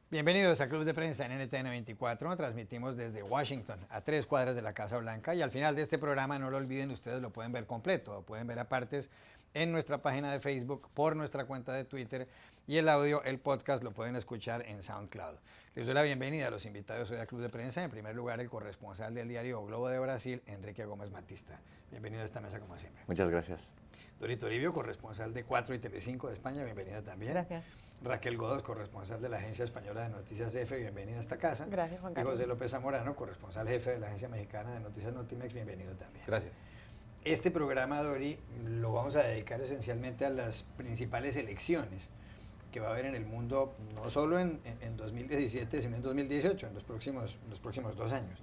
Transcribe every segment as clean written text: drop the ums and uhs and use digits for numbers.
Bienvenidos a Club de Prensa en NTN 24. Transmitimos desde Washington, a 3 cuadras de la Casa Blanca. Y al final de este programa, no lo olviden, ustedes lo pueden ver completo, o pueden ver a partes en nuestra página de Facebook, por nuestra cuenta de Twitter. Y el audio, el podcast, lo pueden escuchar en SoundCloud. Les doy la bienvenida a los invitados hoy a Club de Prensa. En primer lugar, el corresponsal del diario O Globo de Brasil, Enrique Gómez Matista. Bienvenido a esta mesa como siempre. Muchas gracias. Dori Toribio, corresponsal de 4 y Telecinco de España, bienvenida también. Gracias. Raquel Godos, corresponsal de la Agencia Española de Noticias EFE, bienvenida a esta casa. Gracias, Juan Y Carlos. José López Zamorano, corresponsal jefe de la Agencia Mexicana de Noticias Notimex, bienvenido también. Gracias. Este programa, Dori, lo vamos a dedicar esencialmente a las principales elecciones que va a haber en el mundo, no solo en 2017, sino en 2018, en los próximos 2 años.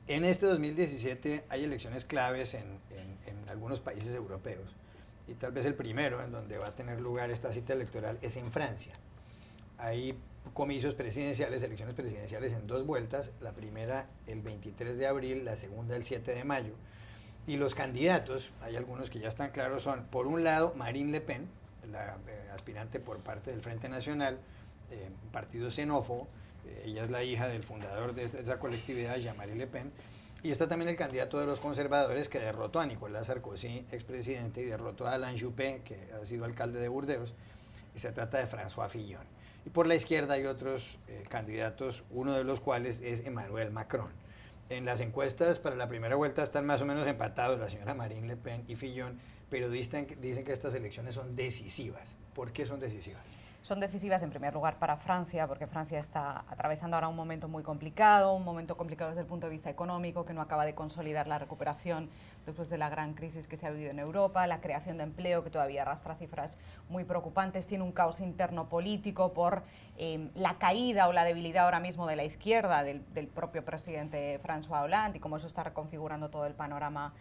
En este 2017 hay elecciones claves en algunos países europeos. Y tal vez el primero en donde va a tener lugar esta cita electoral es en Francia. Hay comicios presidenciales, elecciones presidenciales en 2 vueltas, la primera el 23 de abril, la segunda el 7 de mayo. Y los candidatos, hay algunos que ya están claros, son por un lado Marine Le Pen, la aspirante por parte del Frente Nacional, un partido xenófobo, ella es la hija del fundador de esa colectividad, Jean-Marie Le Pen. Y está también el candidato de los conservadores que derrotó a Nicolas Sarkozy, expresidente, y derrotó a Alain Juppé, que ha sido alcalde de Burdeos, y se trata de François Fillon. Y por la izquierda hay otros candidatos, uno de los cuales es Emmanuel Macron. En las encuestas para la primera vuelta están más o menos empatados la señora Marine Le Pen y Fillon, pero dicen que estas elecciones son decisivas. ¿Por qué son decisivas? Son decisivas en primer lugar para Francia, porque Francia está atravesando ahora un momento muy complicado, un momento complicado desde el punto de vista económico, que no acaba de consolidar la recuperación después de la gran crisis que se ha vivido en Europa, la creación de empleo que todavía arrastra cifras muy preocupantes, tiene un caos interno político por la caída o la debilidad ahora mismo de la izquierda del propio presidente François Hollande y cómo eso está reconfigurando todo el panorama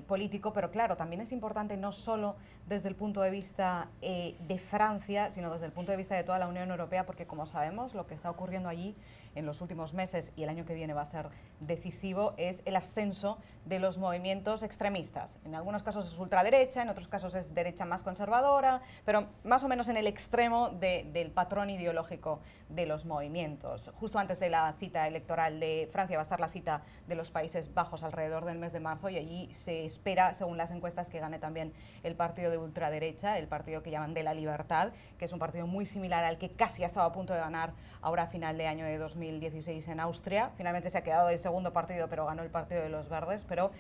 político, pero claro, también es importante no solo desde el punto de vista de Francia, sino desde el punto de vista de toda la Unión Europea, porque como sabemos, lo que está ocurriendo allí en los últimos meses y el año que viene va a ser decisivo, es el ascenso de los movimientos extremistas. En algunos casos es ultraderecha, en otros casos es derecha más conservadora, pero más o menos en el extremo del patrón ideológico de los movimientos. Justo antes de la cita electoral de Francia va a estar la cita de los Países Bajos alrededor del mes de marzo y allí se espera, según las encuestas, que gane también el partido de ultraderecha, el partido que llaman de la Libertad, que es un partido muy similar al que casi ha estado a punto de ganar ahora a final de año de 2016 en Austria. Finalmente se ha quedado el segundo partido, pero ganó el partido de los verdes. Pero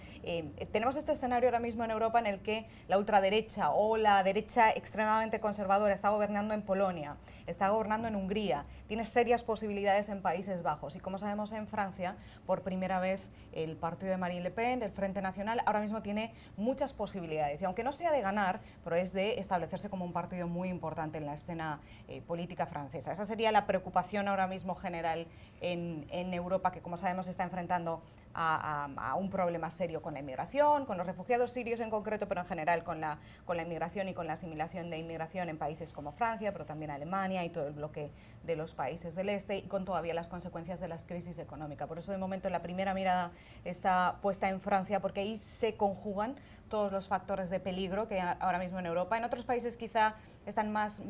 tenemos este escenario ahora mismo en Europa en el que la ultraderecha o la derecha extremadamente conservadora está gobernando en Polonia, está gobernando en Hungría, tiene serias posibilidades en Países Bajos. Y como sabemos, en Francia, por primera vez, el partido de Marine Le Pen, del Frente Nacional, ahora mismo tiene muchas posibilidades. Y aunque no sea de ganar, pero es de establecerse como un partido muy importante en la escena política francesa. Esa sería la preocupación ahora mismo general en Europa, que como sabemos se está enfrentando a un problema serio con la inmigración, con los refugiados sirios en concreto, pero en general con la inmigración y con la asimilación de inmigración en países como Francia, pero también Alemania y todo el bloque de los países del este, y con todavía las consecuencias de la crisis económica. Por eso de momento la primera mirada está puesta en Francia, porque ahí se conjugan todos los factores de peligro que hay ahora mismo en Europa. En otros países quizá están más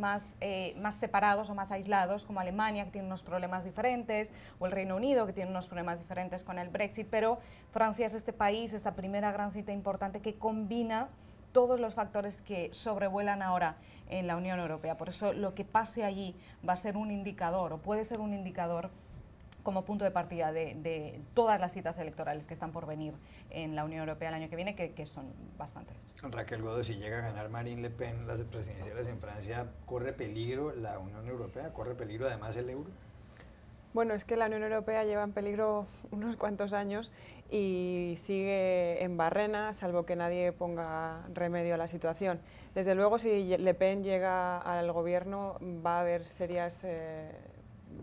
separados o más aislados, como Alemania, que tiene unos problemas diferentes, o el Reino Unido, que tiene unos problemas diferentes con el Brexit, pero Francia es este país, esta primera gran cita importante que combina todos los factores que sobrevuelan ahora en la Unión Europea. Por eso lo que pase allí va a ser un indicador, o puede ser un indicador como punto de partida de todas las citas electorales que están por venir en la Unión Europea el año que viene, que son bastantes. Raquel Godos, si llega a ganar Marine Le Pen las presidenciales en Francia, ¿corre peligro la Unión Europea? ¿Corre peligro además el euro? Bueno, es que la Unión Europea lleva en peligro unos cuantos años y sigue en barrena, salvo que nadie ponga remedio a la situación. Desde luego, si Le Pen llega al gobierno, va a haber serias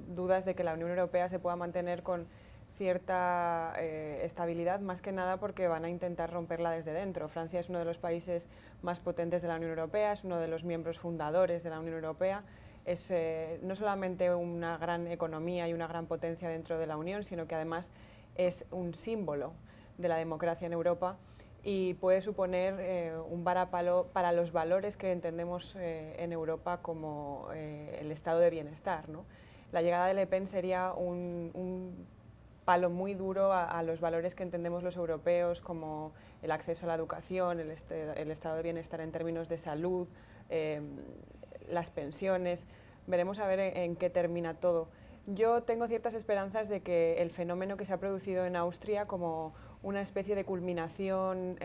dudas de que la Unión Europea se pueda mantener con cierta estabilidad, más que nada porque van a intentar romperla desde dentro. Francia es uno de los países más potentes de la Unión Europea, es uno de los miembros fundadores de la Unión Europea, es no solamente una gran economía y una gran potencia dentro de la Unión, sino que además es un símbolo de la democracia en Europa y puede suponer un varapalo para los valores que entendemos en Europa como el estado de bienestar, ¿no? La llegada de Le Pen sería un palo muy duro a los valores que entendemos los europeos, como el acceso a la educación, el estado de bienestar en términos de salud, las pensiones. Veremos a ver en qué termina todo. Yo tengo ciertas esperanzas de que el fenómeno que se ha producido en Austria, como una especie de culminación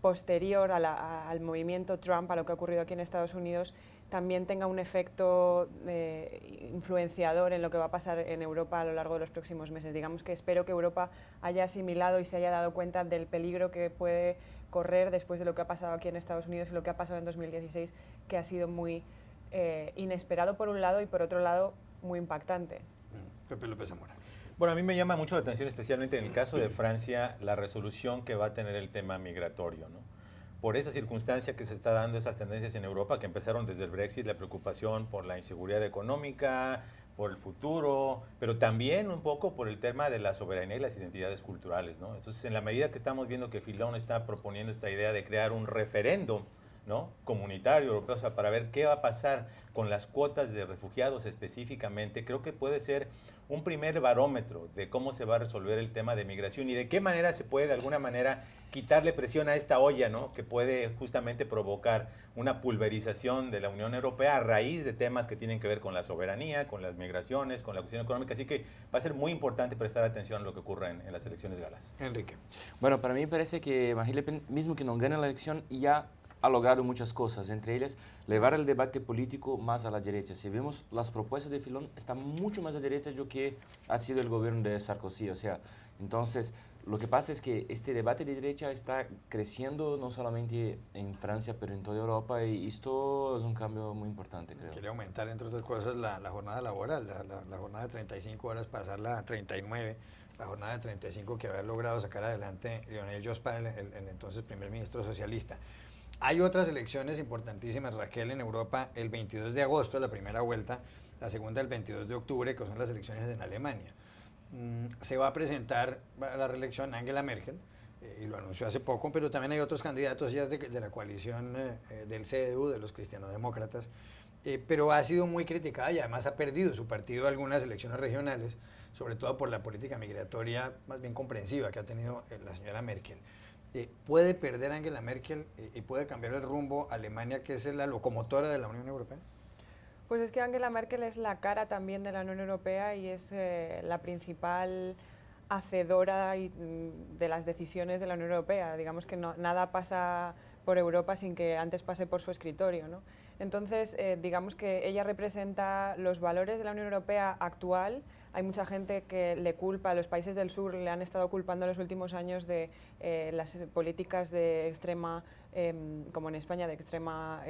posterior al movimiento Trump, a lo que ha ocurrido aquí en Estados Unidos, también tenga un efecto influenciador en lo que va a pasar en Europa a lo largo de los próximos meses. Digamos que espero que Europa haya asimilado y se haya dado cuenta del peligro que puede correr después de lo que ha pasado aquí en Estados Unidos y lo que ha pasado en 2016, que ha sido muy inesperado por un lado y por otro lado muy impactante. Pepe López Zamora. Bueno, a mí me llama mucho la atención, especialmente en el caso de Francia, la resolución que va a tener el tema migratorio, ¿no? Por esa circunstancia que se está dando, esas tendencias en Europa que empezaron desde el Brexit, la preocupación por la inseguridad económica, por el futuro, pero también un poco por el tema de la soberanía y las identidades culturales, ¿no? Entonces, en la medida que estamos viendo que Fillon está proponiendo esta idea de crear un referéndum, ¿no?, comunitario europeo, o sea, para ver qué va a pasar con las cuotas de refugiados específicamente, creo que puede ser un primer barómetro de cómo se va a resolver el tema de migración y de qué manera se puede de alguna manera quitarle presión a esta olla, ¿no?, que puede justamente provocar una pulverización de la Unión Europea a raíz de temas que tienen que ver con la soberanía, con las migraciones, con la cuestión económica. Así que va a ser muy importante prestar atención a lo que ocurra en las elecciones galas. Enrique. Bueno, para mí parece que Marine Le Pen, mismo que no gane la elección, ya ha logrado muchas cosas, entre ellas llevar el debate político más a la derecha. Si vemos las propuestas de Fillon, está mucho más a derecha de lo que ha sido el gobierno de Sarkozy. O sea, entonces, lo que pasa es que este debate de derecha está creciendo no solamente en Francia, pero en toda Europa, y esto es un cambio muy importante, creo. Quiere aumentar, entre otras cosas, la jornada laboral, la jornada de 35 horas, pasarla a 39, la jornada de 35 que había logrado sacar adelante Lionel Jospin, el entonces primer ministro socialista. Hay otras elecciones importantísimas, Raquel, en Europa, el 22 de agosto, la primera vuelta, la segunda el 22 de octubre, que son las elecciones en Alemania. Se va a presentar a la reelección Angela Merkel, y lo anunció hace poco, pero también hay otros candidatos ya de la coalición del CDU, de los cristianodemócratas, pero ha sido muy criticada y además ha perdido su partido algunas elecciones regionales, sobre todo por la política migratoria más bien comprensiva que ha tenido la señora Merkel. ¿Puede perder Angela Merkel y puede cambiar el rumbo a Alemania, que es la locomotora de la Unión Europea? Pues es que Angela Merkel es la cara también de la Unión Europea y es la principal hacedora de las decisiones de la Unión Europea. Digamos que nada pasa por Europa sin que antes pase por su escritorio, ¿no? Entonces, digamos que ella representa los valores de la Unión Europea actual. Hay mucha gente que le culpa, los países del sur le han estado culpando en los últimos años de las políticas de extrema, como en España, de extrema,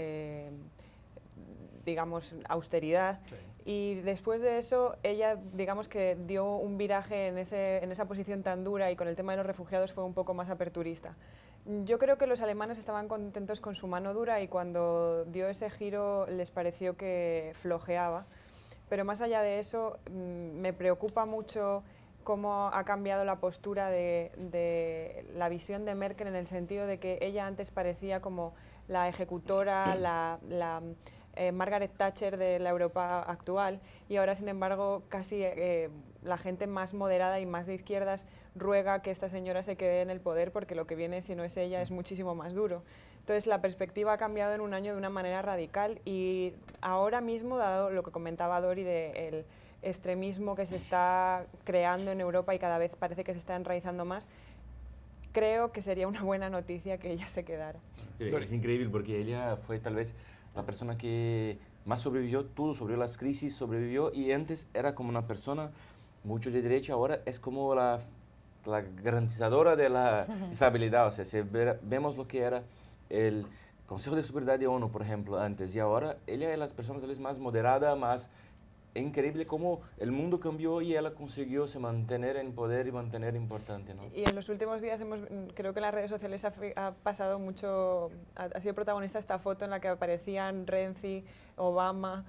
digamos, austeridad. Sí. Y después de eso, ella, digamos que dio un viraje en esa posición tan dura, y con el tema de los refugiados fue un poco más aperturista. Yo creo que los alemanes estaban contentos con su mano dura y cuando dio ese giro les pareció que flojeaba. Pero más allá de eso, me preocupa mucho cómo ha cambiado la postura de la visión de Merkel, en el sentido de que ella antes parecía como la ejecutora, la Margaret Thatcher de la Europa actual, y ahora, sin embargo, casi la gente más moderada y más de izquierdas ruega que esta señora se quede en el poder, porque lo que viene, si no es ella, es muchísimo más duro. Entonces, la perspectiva ha cambiado en un año de una manera radical, y ahora mismo, dado lo que comentaba Dori del extremismo que se está creando en Europa y cada vez parece que se está enraizando más, creo que sería una buena noticia que ella se quedara. Es increíble porque ella fue tal vez la persona que más sobrevivió, todo sobrevivió las crisis, sobrevivió, y antes era como una persona mucho de derecha, ahora es como la garantizadora de la estabilidad. O sea, si vemos lo que era el Consejo de Seguridad de ONU, por ejemplo, antes, y ahora ella es la persona tal vez más moderada, más... Es increíble cómo el mundo cambió y ella consiguió se mantener en poder y mantener importante, ¿no? Y en los últimos días creo que en las redes sociales ha pasado mucho, ha sido protagonista esta foto en la que aparecían Renzi Obama,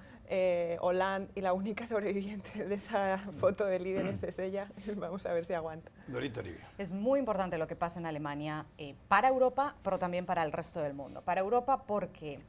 Hollande, y la única sobreviviente de esa foto de líderes es ella. Vamos a ver si aguanta. Dorita Toribio. Es muy importante lo que pasa en Alemania para Europa, pero también para el resto del mundo. Para Europa porque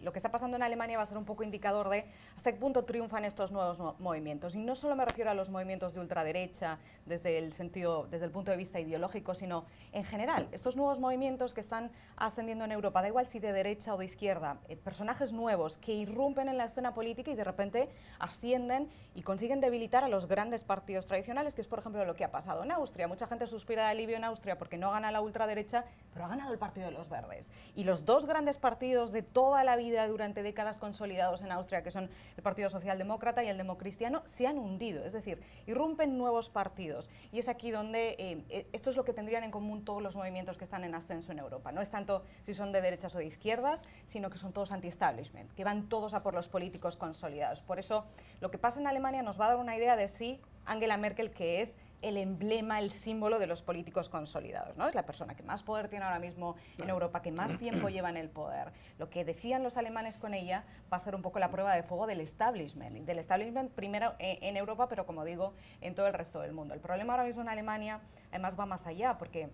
lo que está pasando en Alemania va a ser un poco indicador de hasta qué punto triunfan estos nuevos movimientos. Y no solo me refiero a los movimientos de ultraderecha desde el punto de vista ideológico, sino en general. Estos nuevos movimientos que están ascendiendo en Europa, da igual si de derecha o de izquierda, personajes nuevos que irrumpen en la escena política y de repente ascienden y consiguen debilitar a los grandes partidos tradicionales, que es por ejemplo lo que ha pasado en Austria. Mucha gente suspira de alivio en Austria porque no gana la ultraderecha, pero ha ganado el Partido de los Verdes. Y los dos grandes partidos de toda la vida, durante décadas consolidados en Austria, que son el Partido Socialdemócrata y el Democristiano, se han hundido. Es decir, irrumpen nuevos partidos. Y es aquí donde esto es lo que tendrían en común todos los movimientos que están en ascenso en Europa. No es tanto si son de derechas o de izquierdas, sino que son todos anti-establishment, que van todos a por los políticos consolidados. Por eso, lo que pasa en Alemania nos va a dar una idea de si Angela Merkel, que es el emblema, el símbolo de los políticos consolidados, ¿no? Es la persona que más poder tiene ahora mismo en Europa, que más tiempo lleva en el poder. Lo que decían los alemanes con ella va a ser un poco la prueba de fuego del establishment primero en Europa, pero como digo, en todo el resto del mundo. El problema ahora mismo en Alemania, además, va más allá, porque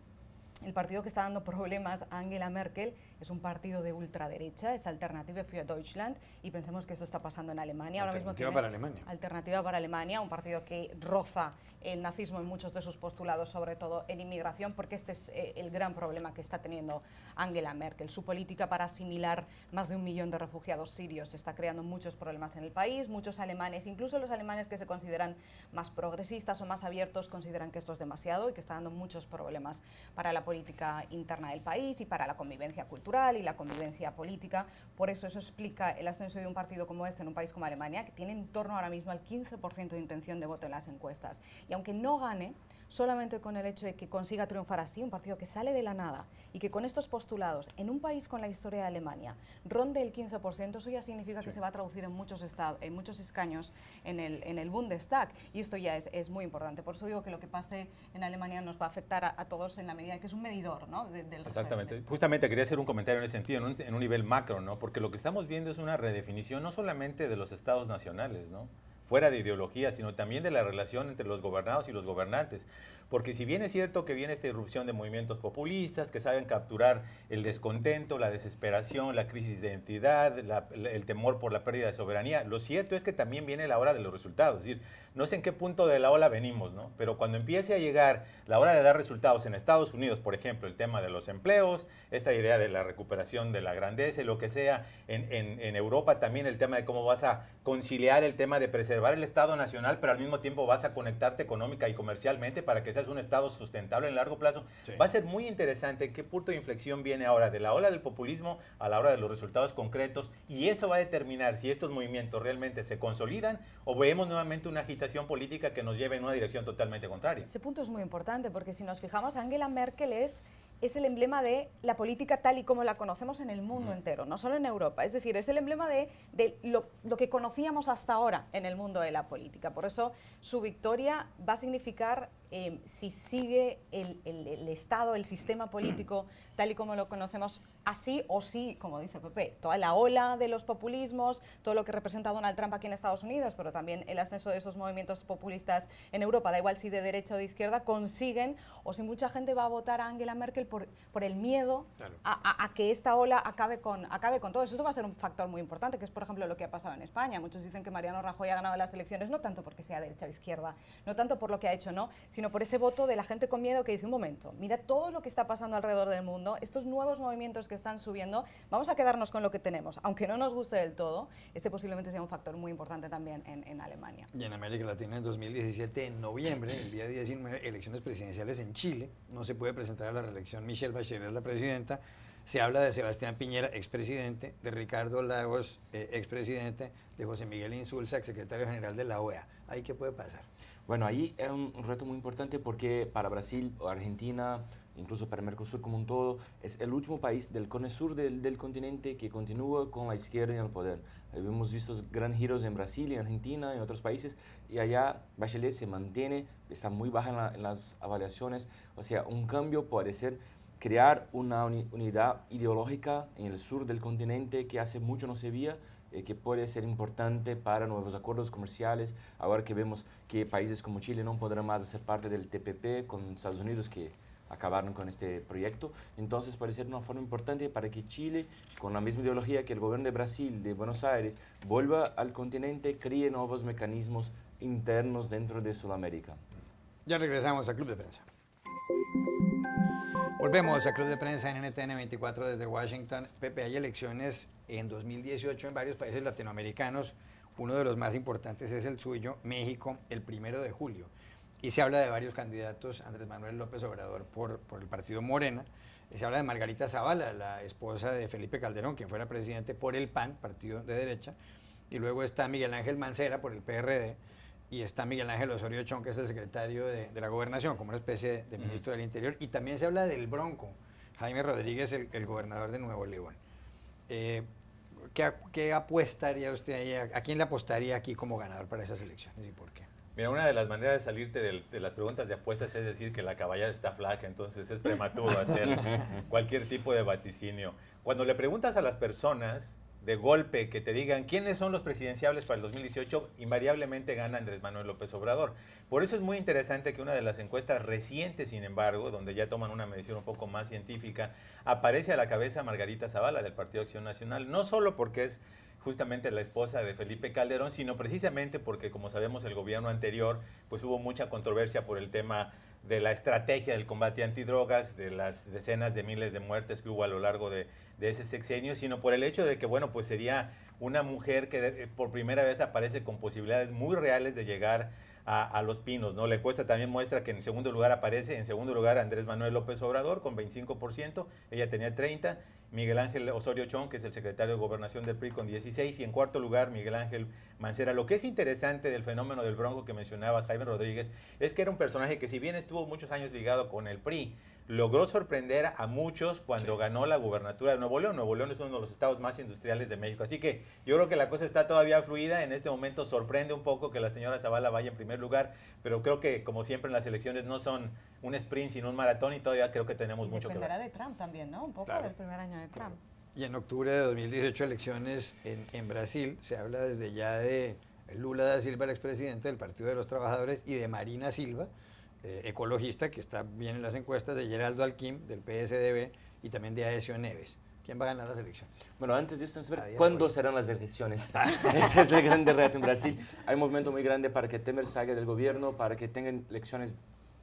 el partido que está dando problemas a Angela Merkel es un partido de ultraderecha, es Alternative für Deutschland, y pensemos que eso está pasando en Alemania. Ahora mismo tiene para Alemania. Alternativa para Alemania, un partido que roza el nazismo en muchos de sus postulados, sobre todo en inmigración, porque este es el gran problema que está teniendo Angela Merkel. Su política para asimilar más de 1 millón de refugiados sirios está creando muchos problemas en el país. Muchos alemanes, incluso los alemanes que se consideran más progresistas o más abiertos, consideran que esto es demasiado y que está dando muchos problemas para la política interna del país y para la convivencia cultural y la convivencia política. Por eso explica el ascenso de un partido como este en un país como Alemania, que tiene en torno ahora mismo al 15% de intención de voto en las encuestas. Y aunque no gane, solamente con el hecho de que consiga triunfar así, un partido que sale de la nada y que con estos postulados, en un país con la historia de Alemania, ronde el 15%, eso ya significa que se va a traducir en muchos escaños en el Bundestag. Y esto ya es muy importante. Por eso digo que lo que pase en Alemania nos va a afectar a todos en la medida que es un medidor, ¿no? del Exactamente. Justamente quería hacer un comentario en ese sentido, en un nivel macro, ¿no? Porque lo que estamos viendo es una redefinición no solamente de los estados nacionales, ¿no? Fuera de ideología, sino también de la relación entre los gobernados y los gobernantes. Porque si bien es cierto que viene esta irrupción de movimientos populistas que saben capturar el descontento, la desesperación, la crisis de identidad, el temor por la pérdida de soberanía, lo cierto es que también viene la hora de los resultados. Es decir, no sé en qué punto de la ola venimos, ¿no? Pero cuando empiece a llegar la hora de dar resultados en Estados Unidos, por ejemplo, el tema de los empleos, esta idea de la recuperación de la grandeza y lo que sea, en Europa también el tema de cómo vas a conciliar el tema de preservar el Estado nacional, pero al mismo tiempo vas a conectarte económica y comercialmente para que seas un Estado sustentable en largo plazo. Sí. Va a ser muy interesante qué punto de inflexión viene ahora de la ola del populismo a la hora de los resultados concretos, y eso va a determinar si estos movimientos realmente se consolidan o vemos nuevamente una agitación política que nos lleve en una dirección totalmente contraria. Ese punto es muy importante porque si nos fijamos, Angela Merkel es el emblema de la política tal y como la conocemos en el mundo entero, no solo en Europa. Es decir, es el emblema de lo que conocíamos hasta ahora en el mundo de la política. Por eso su victoria va a significar, si sigue el Estado, el sistema político tal y como lo conocemos así, o sí, como dice Pepe, toda la ola de los populismos, todo lo que representa Donald Trump aquí en Estados Unidos, pero también el ascenso de esos movimientos populistas en Europa, da igual si de derecha o de izquierda, consiguen, o si mucha gente va a votar a Angela Merkel por el miedo claro. a que esta ola acabe con todo eso. Esto va a ser un factor muy importante, que es, por ejemplo, lo que ha pasado en España. Muchos dicen que Mariano Rajoy ha ganado las elecciones no tanto porque sea derecha o izquierda, no tanto por lo que ha hecho, no, sino por ese voto de la gente con miedo que dice, un momento, mira todo lo que está pasando alrededor del mundo, estos nuevos movimientos que están subiendo, vamos a quedarnos con lo que tenemos, aunque no nos guste del todo. Este posiblemente sea un factor muy importante también en Alemania. Y en América Latina en 2017, en noviembre, el día 19, elecciones presidenciales en Chile, no se puede presentar a la reelección Michelle Bachelet, la presidenta. Se habla de Sebastián Piñera, expresidente, de Ricardo Lagos, expresidente, de José Miguel Insulza, secretario general de la OEA. ¿Ahí qué puede pasar? Bueno, ahí es un reto muy importante porque para Brasil o Argentina, incluso para Mercosur como un todo, es el último país del cono sur del continente que continúa con la izquierda en el poder. Hemos visto gran giros en Brasil, en Argentina, en otros países, y allá Bachelet se mantiene, está muy baja en las evaluaciones. O sea, un cambio puede ser crear una unidad ideológica en el sur del continente que hace mucho no se veía, que puede ser importante para nuevos acuerdos comerciales, ahora que vemos que países como Chile no podrán más hacer parte del TPP con Estados Unidos, que acabaron con este proyecto. Entonces puede ser una forma importante para que Chile, con la misma ideología que el gobierno de Brasil, de Buenos Aires, vuelva al continente, críe nuevos mecanismos internos dentro de Sudamérica. Ya regresamos a Club de Prensa. Volvemos a Club de Prensa en NTN 24 desde Washington. Pepe, hay elecciones en 2018 en varios países latinoamericanos. Uno de los más importantes es el suyo, México, el 1 de julio. Y se habla de varios candidatos, Andrés Manuel López Obrador por el partido Morena. Se habla de Margarita Zavala, la esposa de Felipe Calderón, quien fuera presidente por el PAN, partido de derecha. Y luego está Miguel Ángel Mancera por el PRD. Y está Miguel Ángel Osorio Chong, que es el secretario de la Gobernación, como una especie de ministro del Interior. Y también se habla del Bronco, Jaime Rodríguez, el gobernador de Nuevo León. ¿Qué apuestaría usted ahí? ¿A quién le apostaría aquí como ganador para esas elecciones y por qué? Mira, una de las maneras de salirte de las preguntas de apuestas es decir que la caballada está flaca, entonces es prematuro hacer cualquier tipo de vaticinio. Cuando le preguntas a las personas de golpe que te digan quiénes son los presidenciables para el 2018, invariablemente gana Andrés Manuel López Obrador. Por eso es muy interesante que una de las encuestas recientes, sin embargo, donde ya toman una medición un poco más científica, aparece a la cabeza Margarita Zavala del Partido Acción Nacional, no solo porque es justamente la esposa de Felipe Calderón, sino precisamente porque, como sabemos, el gobierno anterior, pues hubo mucha controversia por el tema de la estrategia del combate antidrogas, de las decenas de miles de muertes que hubo a lo largo de ese sexenio, sino por el hecho de que, bueno, pues sería una mujer que por primera vez aparece con posibilidades muy reales de llegar a Los Pinos, ¿no? La encuesta también muestra que en segundo lugar aparece, en segundo lugar, Andrés Manuel López Obrador con 25%, ella tenía 30%, Miguel Ángel Osorio Chong, que es el secretario de Gobernación del PRI, con 16%, y en cuarto lugar, Miguel Ángel Mancera. Lo que es interesante del fenómeno del Bronco que mencionabas, Jaime Rodríguez, es que era un personaje que, si bien estuvo muchos años ligado con el PRI, logró sorprender a muchos cuando ganó la gubernatura de Nuevo León. Nuevo León es uno de los estados más industriales de México. Así que yo creo que la cosa está todavía fluida. En este momento sorprende un poco que la señora Zavala vaya en primer lugar, pero creo que, como siempre en las elecciones, no son un sprint sino un maratón, y todavía creo que tenemos mucho que ver. Dependerá de Trump también, ¿no? Un poco Claro. del primer año de Trump. Y en octubre de 2018, elecciones en Brasil, se habla desde ya de Lula da Silva, el expresidente del Partido de los Trabajadores, y de Marina Silva, ecologista, que está bien en las encuestas, de Geraldo Alckmin, del PSDB, y también de Aécio Neves. ¿Quién va a ganar las elecciones? Bueno, antes de esto, A saber día cuándo de hoy. serán las elecciones. Ese es el grande reto en Brasil. Hay un movimiento muy grande para que Temer salga del gobierno, para que tengan elecciones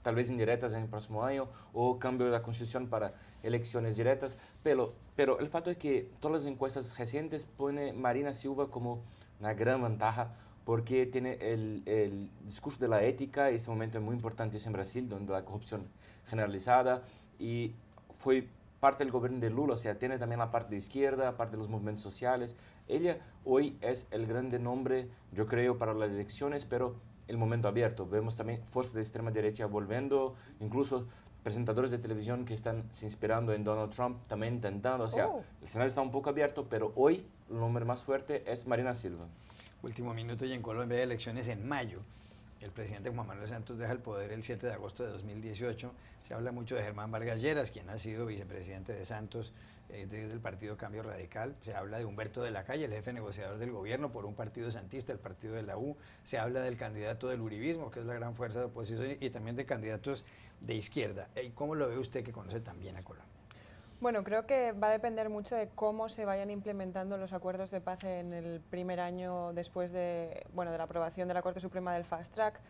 tal vez indirectas en el próximo año, o cambio de la constitución para elecciones directas. Pero el fato es que todas las encuestas recientes ponen Marina Silva como una gran ventaja, porque tiene el discurso de la ética. Ese momento es muy importante en Brasil, donde la corrupción generalizada, y fue parte del gobierno de Lula, o sea, tiene también la parte de izquierda, parte de los movimientos sociales. Ella hoy es el grande nombre, yo creo, para las elecciones, pero el momento abierto. Vemos también fuerzas de extrema derecha volviendo, incluso presentadores de televisión que están se inspirando en Donald Trump, también intentando, o sea, el escenario está un poco abierto, pero hoy el nombre más fuerte es Marina Silva. Último minuto, y en Colombia hay elecciones en mayo. El presidente Juan Manuel Santos deja el poder el 7 de agosto de 2018. Se habla mucho de Germán Vargas Lleras, quien ha sido vicepresidente de Santos desde el partido Cambio Radical. Se habla de Humberto de la Calle, el jefe negociador del gobierno por un partido santista, el partido de la U. Se habla del candidato del uribismo, que es la gran fuerza de oposición, y también de candidatos de izquierda. ¿Cómo lo ve usted, que conoce también a Colombia? Bueno, creo que va a depender mucho de cómo se vayan implementando los acuerdos de paz en el primer año después de la aprobación de la Corte Suprema del Fast Track,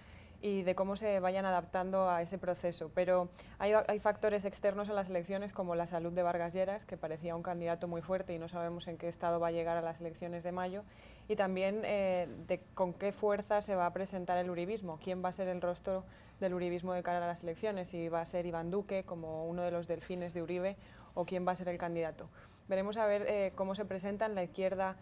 y de cómo se vayan adaptando a ese proceso. Pero hay factores externos en las elecciones, como la salud de Vargas Lleras, que parecía un candidato muy fuerte y no sabemos en qué estado va a llegar a las elecciones de mayo, y también de con qué fuerza se va a presentar el uribismo, quién va a ser el rostro del uribismo de cara a las elecciones, si va a ser Iván Duque como uno de los delfines de Uribe, o quién va a ser el candidato. Veremos a ver cómo se presentan. La izquierda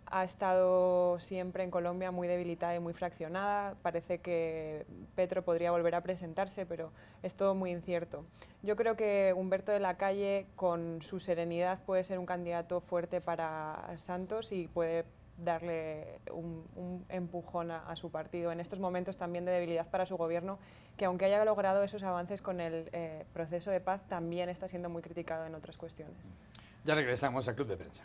ha estado siempre en Colombia muy debilitada y muy fraccionada. Parece que Petro podría volver a presentarse, pero es todo muy incierto. Yo creo que Humberto de la Calle, con su serenidad, puede ser un candidato fuerte para Santos y puede darle un empujón a su partido en estos momentos también de debilidad para su gobierno, que aunque haya logrado esos avances con el proceso de paz, también está siendo muy criticado en otras cuestiones. Ya regresamos a Club de Prensa.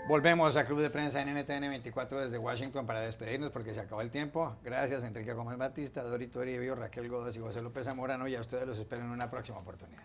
Volvemos a Club de Prensa en NTN 24 desde Washington para despedirnos porque se acabó el tiempo. Gracias Enrique Gómez Batista, Dori Toribio, Raquel Godos y José López Zamorano, y a ustedes los espero en una próxima oportunidad.